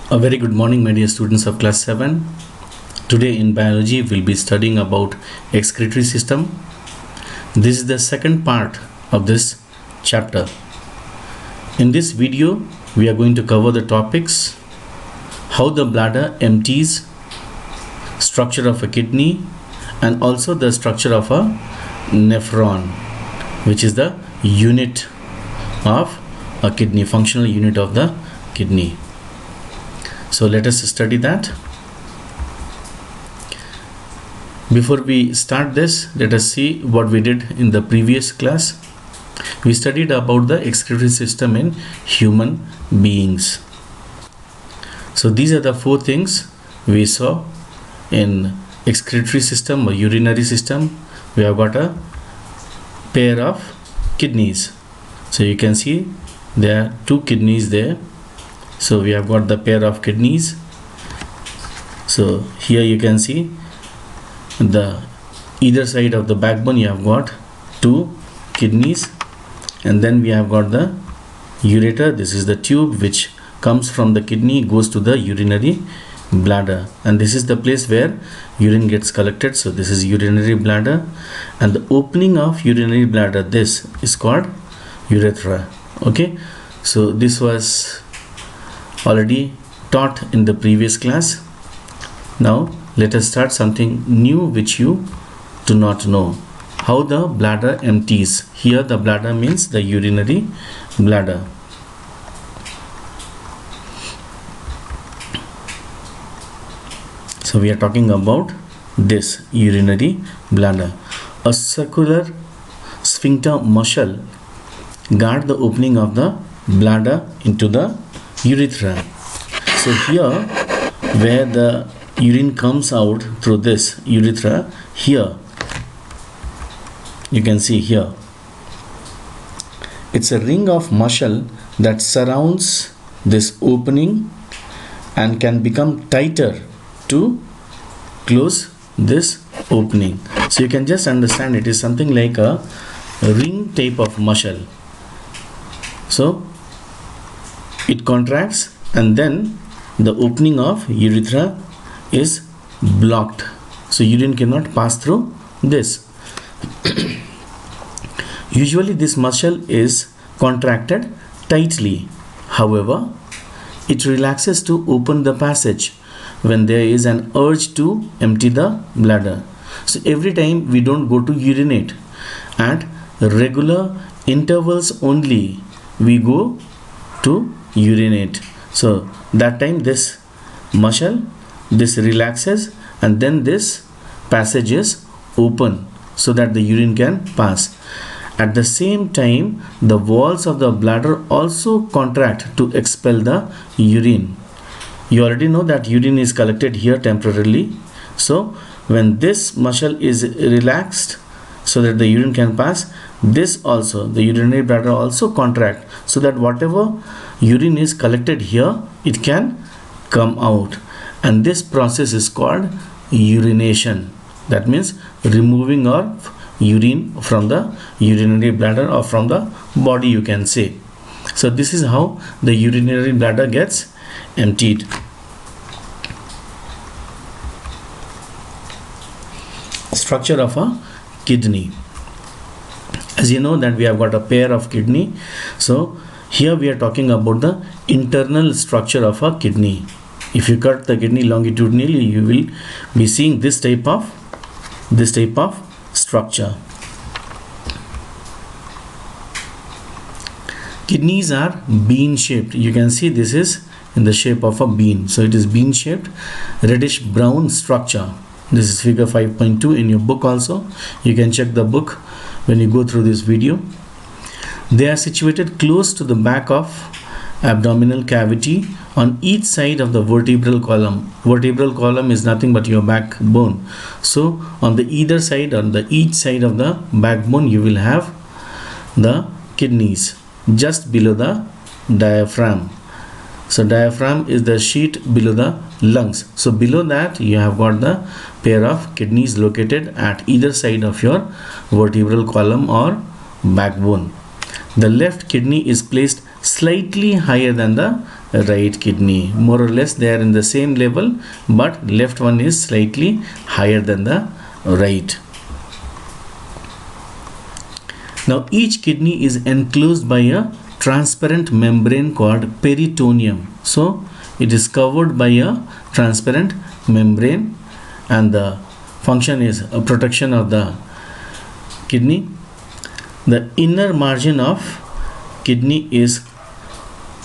A very good morning, my dear students of class 7. Today in biology we'll be studying about excretory system. This is the second part of this chapter. In this video we are going to cover the topics: how the bladder empties, structure of a kidney, and also the structure of a nephron, which is the unit of a kidney, functional unit of the kidney. So let us study that. Before we start this, let us see what we did in the previous class. We studied about the excretory system in human beings. So these are the four things we saw in excretory system or urinary system. We have got a pair of kidneys. So you can see there are two kidneys there. So we have got the pair of kidneys. So here you can see the either side of the backbone you have got two kidneys, and then we have got the ureter. This is the tube which comes from the kidney, goes to the urinary bladder, and this is the place where urine gets collected. So this is urinary bladder, and the opening of urinary bladder, this is called urethra. Okay, so this was already taught in the previous class. Now let us start something new which you do not know: how the bladder empties. Here the bladder means the urinary bladder. So we are talking about this urinary bladder. A circular sphincter muscle guard the opening of the bladder into the urethra. So here where the urine comes out through this urethra, here you can see here it's a ring of muscle that surrounds this opening and can become tighter to close this opening. So you can just understand it is something like a ring type of muscle. So it contracts, and then the opening of urethra is blocked, so urine cannot pass through this. Usually this muscle is contracted tightly. However, it relaxes to open the passage when there is an urge to empty the bladder. So every time we don't go to urinate, at regular intervals only we go to urinate. So that time this muscle, this relaxes, and then this passage is open so that the urine can pass. At the same time, the walls of the bladder also contract to expel the urine. You already know that urine is collected here temporarily. So when this muscle is relaxed so that the urine can pass, this also, the urinary bladder also contract so that whatever urine is collected here, it can come out. And this process is called urination. That means removing of urine from the urinary bladder or from the body, you can say. So this is how the urinary bladder gets emptied. Structure of a kidney. As you know that we have got a pair of kidney. So here we are talking about the internal structure of a kidney. If you cut the kidney longitudinally, you will be seeing this type of structure. Kidneys are bean shaped. You can see this is in the shape of a bean. So it is bean shaped, reddish brown structure. This is figure 5.2 in your book also. You can check the book when you go through this video. They are situated close to the back of abdominal cavity on each side of the vertebral column. Vertebral column is nothing but your backbone. So on the either side, on the each side of the backbone, you will have the kidneys just below the diaphragm. So diaphragm is the sheet below the lungs. So below that you have got the pair of kidneys located at either side of your vertebral column or backbone. The left kidney is placed slightly higher than the right kidney. More or less they are in the same level, but left one is slightly higher than the right. Now each kidney is enclosed by a transparent membrane called peritoneum. So it is covered by a transparent membrane, and the function is a protection of the kidney. The inner margin of kidney is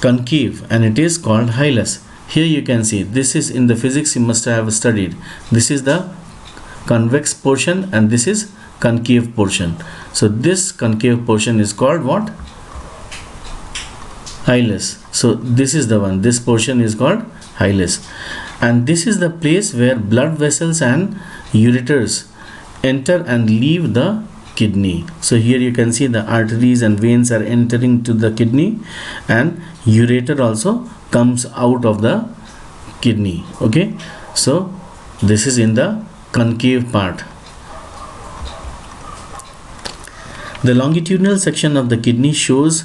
concave and it is called hilus. Here you can see, this is in the physics you must have studied. This is the convex portion and this is concave portion. So this concave portion is called what? Hilus. So this is the one, this portion is called hilus, and this is the place where blood vessels and ureters enter and leave the kidney. So here you can see the arteries and veins are entering to the kidney, and ureter also comes out of the kidney. Okay, so this is in the concave part. The longitudinal section of the kidney shows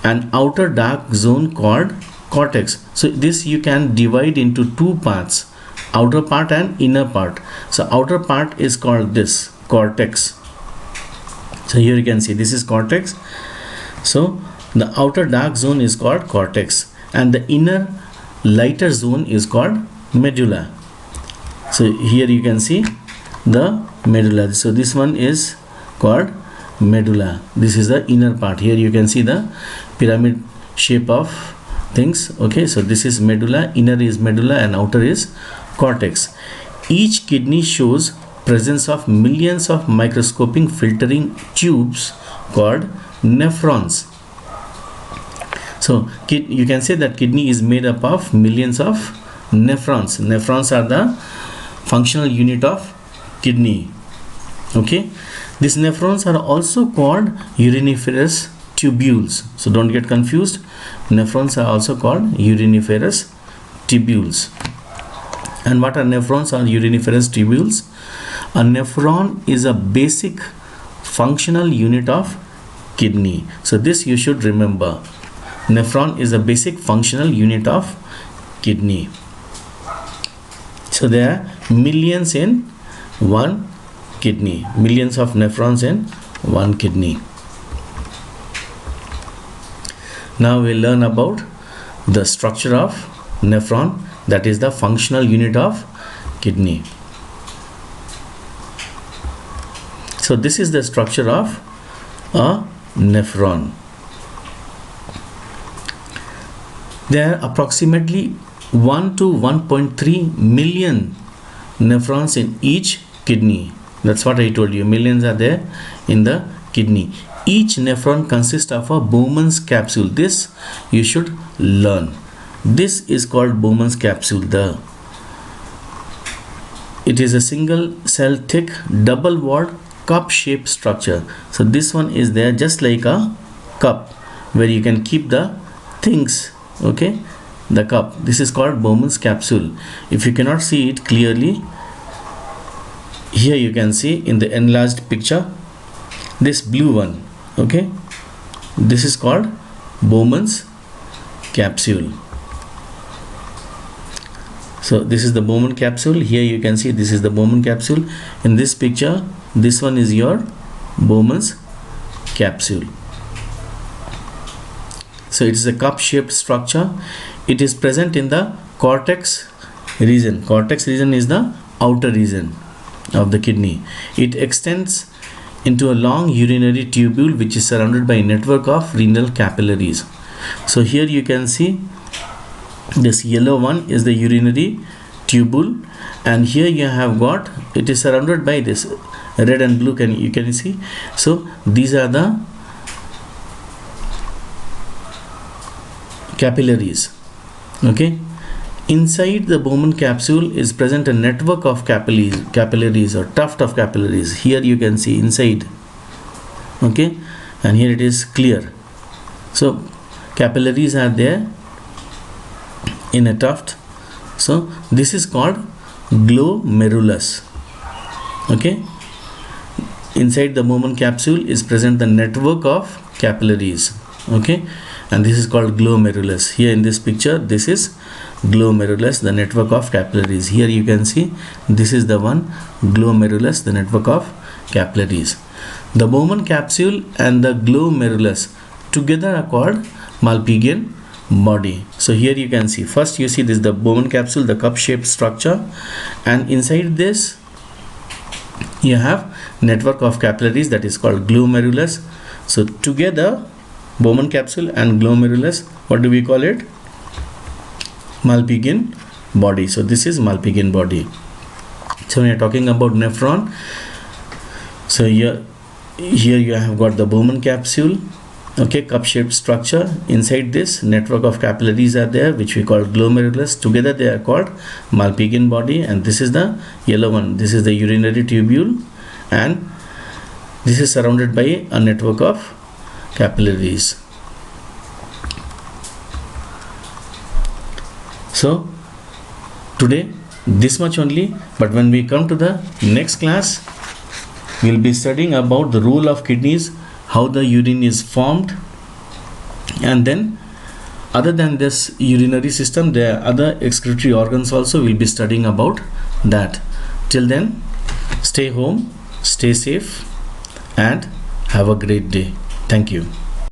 an outer dark zone called cortex. So this you can divide into two parts, outer part and inner part. So outer part is called this cortex. So here you can see this is cortex. So the outer dark zone is called cortex and the inner lighter zone is called medulla. So here you can see the medulla. So this one is called medulla. This is the inner part. Here you can see the pyramid shape of things. Okay, so this is medulla, inner is medulla and outer is cortex. Each kidney shows presence of millions of microscopic filtering tubes called nephrons. So you can say that kidney is made up of millions of nephrons. Nephrons are the functional unit of kidney. Okay, these nephrons are also called uriniferous tubules. So don't get confused. Nephrons are also called uriniferous tubules. And what are nephrons or uriniferous tubules? A nephron is a basic functional unit of kidney. So this you should remember. Nephron is a basic functional unit of kidney. So there are millions in one kidney, millions of nephrons in one kidney. Now we'll learn about the structure of nephron, that is the functional unit of kidney. So this is the structure of a nephron. There are approximately 1 to 1.3 million nephrons in each kidney. That's what I told you, millions are there in the kidney. Each nephron consists of a Bowman's capsule. This you should learn. This is called Bowman's capsule. It is a single cell thick double walled cup shaped structure. So this one is there just like a cup where you can keep the things. Okay, the cup. This is called Bowman's capsule. If you cannot see it clearly, here you can see in the enlarged picture this blue one. Okay, this is called Bowman's capsule. So this is the Bowman capsule. Here you can see this is the Bowman capsule. In this picture, this one is your Bowman's capsule. So it is a cup shaped structure. It is present in the cortex region. Cortex region is the outer region of the kidney. It extends into a long urinary tubule which is surrounded by a network of renal capillaries. So here you can see this yellow one is the urinary tubule, and here you have got, it is surrounded by this red and blue, you can see. So these are the capillaries. Okay, inside the Bowman capsule is present a network of capillaries or tuft of capillaries. Here you can see inside. Okay, and here it is clear. So capillaries are there in a tuft. So this is called glomerulus. Okay, inside the Bowman capsule is present the network of capillaries. Okay, and this is called glomerulus. Here in this picture, this is glomerulus, the network of capillaries. Here you can see this is the one, glomerulus, the network of capillaries. The Bowman capsule and the glomerulus together are called Malpighian body. So here you can see, first you see this, the Bowman capsule, the cup shaped structure, and inside this you have network of capillaries, that is called glomerulus. So together, Bowman capsule and glomerulus, what do we call it? Malpighian body. So this is Malpighian body. So we are talking about nephron. So here you have got the Bowman capsule, okay, cup shaped structure. Inside this, network of capillaries are there, which we call glomerulus. Together they are called Malpighian body. And this is the yellow one, this is the urinary tubule, and this is surrounded by a network of capillaries. So today this much only, but when we come to the next class, we will be studying about the role of kidneys, how the urine is formed, and then other than this urinary system, there are other excretory organs also. We will be studying about that. Till then, stay home, stay safe, and have a great day. Thank you.